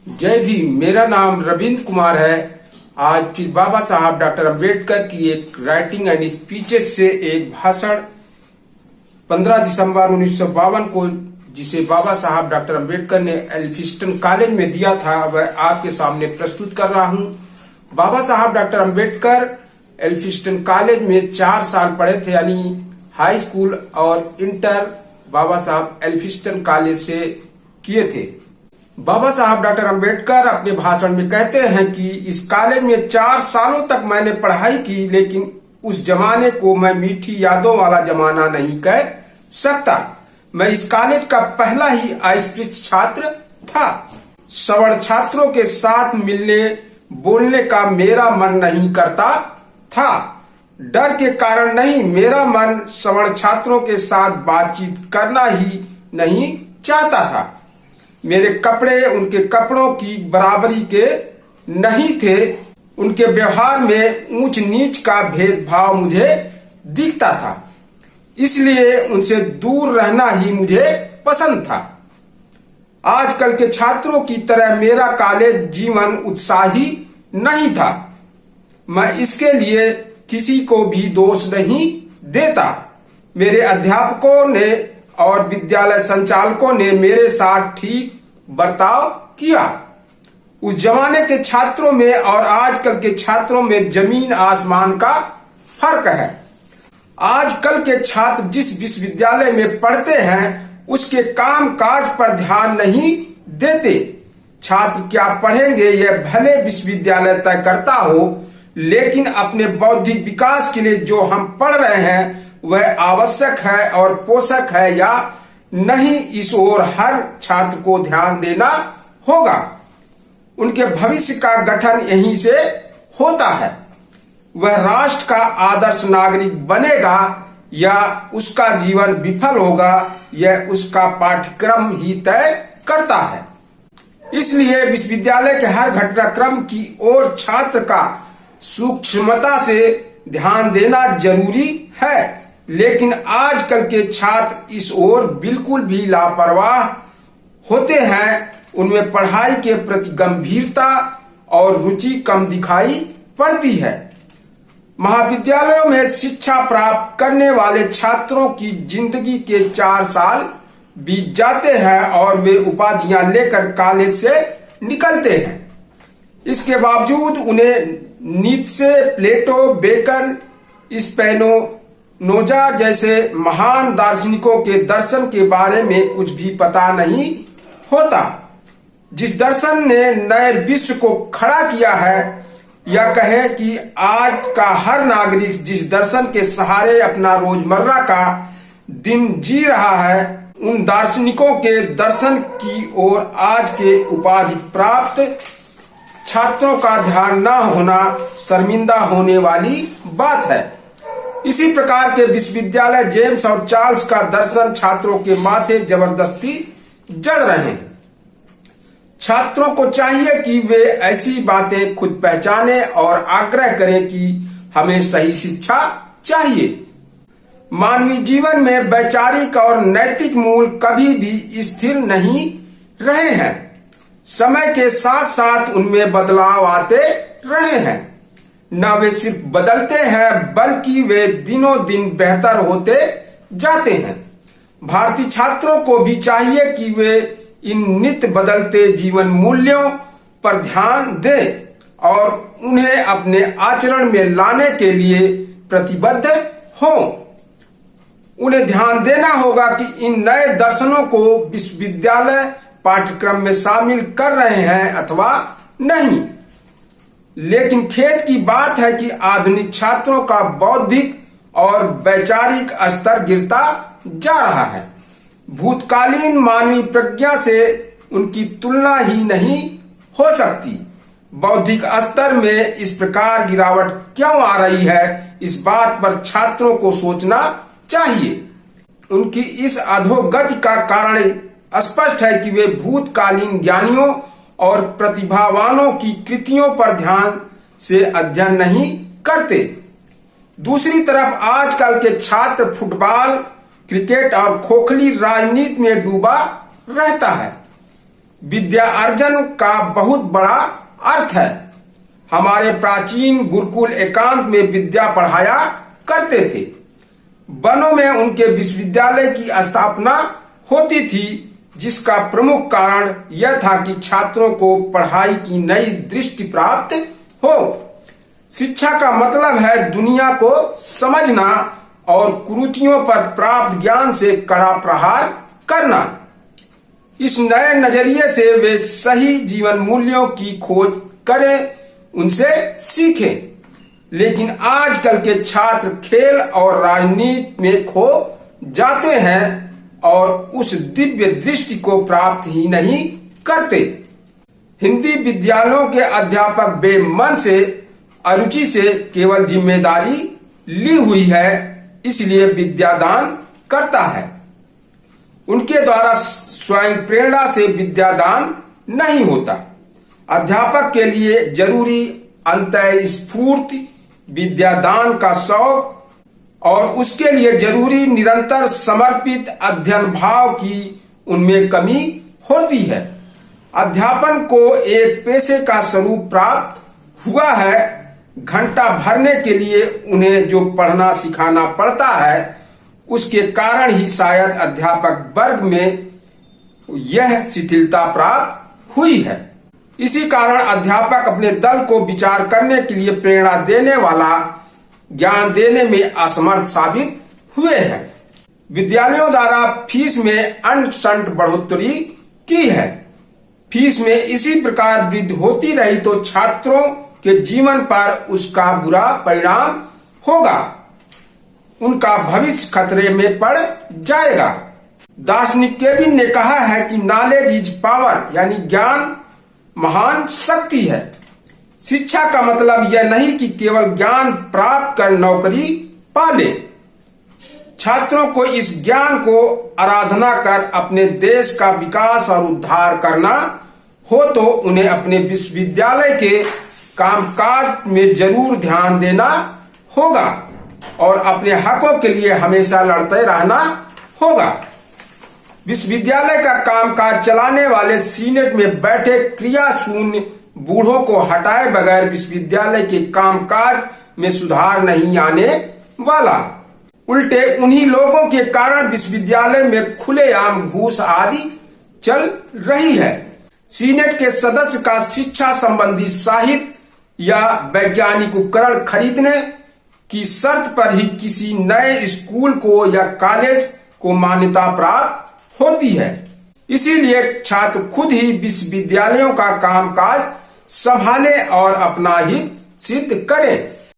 जय भीम। मेरा नाम रविंद्र कुमार है। आज फिर बाबा साहब डॉक्टर अंबेडकर की एक राइटिंग एंड स्पीचेस से एक भाषण 15 दिसंबर 1952 को, जिसे बाबा साहब डॉक्टर अंबेडकर ने एल्फिस्टन कॉलेज में दिया था, वह आपके सामने प्रस्तुत कर रहा हूं। बाबा साहब डॉक्टर अंबेडकर एल्फिस्टन कॉलेज में 4 साल पढ़े थे, यानी हाई स्कूल और इंटर बाबा साहब एल्फिस्टन कॉलेज से किए थे। बाबा साहब डॉक्टर अंबेडकर अपने भाषण में कहते हैं कि इस कॉलेज में 4 सालों तक मैंने पढ़ाई की, लेकिन उस जमाने को मैं मीठी यादों वाला जमाना नहीं कह सकता। मैं इस कॉलेज का पहला ही अस्पृश्य छात्र था। सवर्ण छात्रों के साथ मिलने बोलने का मेरा मन नहीं करता था। डर के कारण नहीं, मेरा मन सवर्ण छात्रों के साथ बातचीत करना ही नहीं चाहता था। मेरे कपड़े उनके कपड़ों की बराबरी के नहीं थे। उनके व्यवहार में ऊंच नीच का भेदभाव मुझे दिखता था, इसलिए उनसे दूर रहना ही मुझे पसंद था। आजकल के छात्रों की तरह मेरा कॉलेज जीवन उत्साही नहीं था। मैं इसके लिए किसी को भी दोष नहीं देता। मेरे अध्यापकों ने और विद्यालय संचालकों ने मेरे साथ ठीक बर्ताव किया। उस जमाने के छात्रों में और आजकल के छात्रों में जमीन आसमान का फर्क है। आजकल के छात्र जिस विश्वविद्यालय में पढ़ते हैं उसके काम काज पर ध्यान नहीं देते। छात्र क्या पढ़ेंगे यह भले विश्वविद्यालय तय करता हो, लेकिन अपने बौद्धिक विकास के लिए जो हम पढ़ रहे हैं वह आवश्यक है और पोषक है या नहीं, इस ओर हर छात्र को ध्यान देना होगा। उनके भविष्य का गठन यहीं से होता है। वह राष्ट्र का आदर्श नागरिक बनेगा या उसका जीवन विफल होगा, यह उसका पाठ्यक्रम ही तय करता है। इसलिए विश्वविद्यालय के हर घटनाक्रम की ओर छात्र का सूक्ष्मता से ध्यान देना जरूरी है, लेकिन आजकल के छात्र इस ओर बिल्कुल भी लापरवाह होते हैं। उनमें पढ़ाई के प्रति गंभीरता और रुचि कम दिखाई पड़ती है। महाविद्यालयों में शिक्षा प्राप्त करने वाले छात्रों की जिंदगी के 4 साल बीत जाते हैं और वे उपाधियां लेकर कॉलेज से निकलते हैं। इसके बावजूद उन्हें नीत्शे, प्लेटो, बेकन, स्पिनोजा जैसे महान दार्शनिकों के दर्शन के बारे में कुछ भी पता नहीं होता। जिस दर्शन ने नए विश्व को खड़ा किया है, या कहे कि आज का हर नागरिक जिस दर्शन के सहारे अपना रोजमर्रा का दिन जी रहा है, उन दार्शनिकों के दर्शन की ओर आज के उपाधि प्राप्त छात्रों का ध्यान न होना शर्मिंदा होने वाली बात है। इसी प्रकार के विश्वविद्यालय जेम्स और चार्ल्स का दर्शन छात्रों के माथे जबरदस्ती जड़ रहे हैं। छात्रों को चाहिए कि वे ऐसी बातें खुद पहचाने और आग्रह करें कि हमें सही शिक्षा चाहिए। मानवीय जीवन में वैचारिक और नैतिक मूल कभी भी स्थिर नहीं रहे हैं। समय के साथ साथ उनमें बदलाव आते रहे हैं। न वे सिर्फ बदलते हैं बल्कि वे दिनों दिन बेहतर होते जाते हैं। भारतीय छात्रों को भी चाहिए कि वे इन नित्य बदलते जीवन मूल्यों पर ध्यान दें और उन्हें अपने आचरण में लाने के लिए प्रतिबद्ध हों। उन्हें ध्यान देना होगा कि इन नए दर्शनों को विश्वविद्यालय पाठ्यक्रम में शामिल कर रहे हैं अथवा नहीं। लेकिन खेद की बात है कि आधुनिक छात्रों का बौद्धिक और वैचारिक स्तर गिरता जा रहा है। भूतकालीन मानवीय प्रज्ञा से उनकी तुलना ही नहीं हो सकती। बौद्धिक स्तर में इस प्रकार गिरावट क्यों आ रही है, इस बात पर छात्रों को सोचना चाहिए। उनकी इस अधोगति का कारण स्पष्ट है कि वे भूतकालीन ज्ञानियों और प्रतिभावानों की कृतियों पर ध्यान से अध्ययन नहीं करते। दूसरी तरफ आजकल के छात्र फुटबॉल, क्रिकेट और खोखली राजनीति में डूबा रहता है। विद्या अर्जन का बहुत बड़ा अर्थ है। हमारे प्राचीन गुरुकुल एकांत में विद्या पढ़ाया करते थे। वनों में उनके विश्वविद्यालय की स्थापना होती थी, जिसका प्रमुख कारण यह था कि छात्रों को पढ़ाई की नई दृष्टि प्राप्त हो। शिक्षा का मतलब है दुनिया को समझना और कुरीतियों पर प्राप्त ज्ञान से कड़ा प्रहार करना। इस नए नजरिए से वे सही जीवन मूल्यों की खोज करें, उनसे सीखें। लेकिन आजकल के छात्र खेल और राजनीति में खो जाते हैं और उस दिव्य दृष्टि को प्राप्त ही नहीं करते। हिंदी विद्यालयों के अध्यापक बेमन से अरुचि से केवल जिम्मेदारी ली हुई है, इसलिए विद्यादान करता है। उनके द्वारा स्वयं प्रेरणा से विद्यादान नहीं होता। अध्यापक के लिए जरूरी अंतःस्फूर्त विद्यादान का शौक और उसके लिए जरूरी निरंतर समर्पित अध्ययन भाव की उनमें कमी होती है। अध्यापन को एक पेशे का स्वरूप प्राप्त हुआ है। घंटा भरने के लिए उन्हें जो पढ़ना सिखाना पड़ता है, उसके कारण ही शायद अध्यापक वर्ग में यह शिथिलता प्राप्त हुई है। इसी कारण अध्यापक अपने दल को विचार करने के लिए प्रेरणा देने वाला ज्ञान देने में असमर्थ साबित हुए हैं। विद्यालयों द्वारा फीस में अंशंत बढ़ोतरी की है। फीस में इसी प्रकार वृद्धि होती रही तो छात्रों के जीवन पर उसका बुरा परिणाम होगा। उनका भविष्य खतरे में पड़ जाएगा। दार्शनिक केविन ने कहा है कि नॉलेज इज पावर, यानी ज्ञान महान शक्ति है। शिक्षा का मतलब यह नहीं कि केवल ज्ञान प्राप्त कर नौकरी पाले। छात्रों को इस ज्ञान को आराधना कर अपने देश का विकास और उद्धार करना हो तो उन्हें अपने विश्वविद्यालय के कामकाज में जरूर ध्यान देना होगा और अपने हकों के लिए हमेशा लड़ते रहना होगा। विश्वविद्यालय का कामकाज चलाने वाले सीनेट में बैठे क्रिया शून्य बूढ़ों को हटाए बगैर विश्वविद्यालय के कामकाज में सुधार नहीं आने वाला। उल्टे उन्हीं लोगों के कारण विश्वविद्यालय में खुलेआम घूस आदि चल रही है। सीनेट के सदस्य का शिक्षा संबंधी साहित्य या वैज्ञानिक उपकरण खरीदने की शर्त पर ही किसी नए स्कूल को या कॉलेज को मान्यता प्राप्त होती है। इसीलिए छात्र खुद ही विश्वविद्यालयों का कामकाज संभालें और अपना हित सिद्ध करें।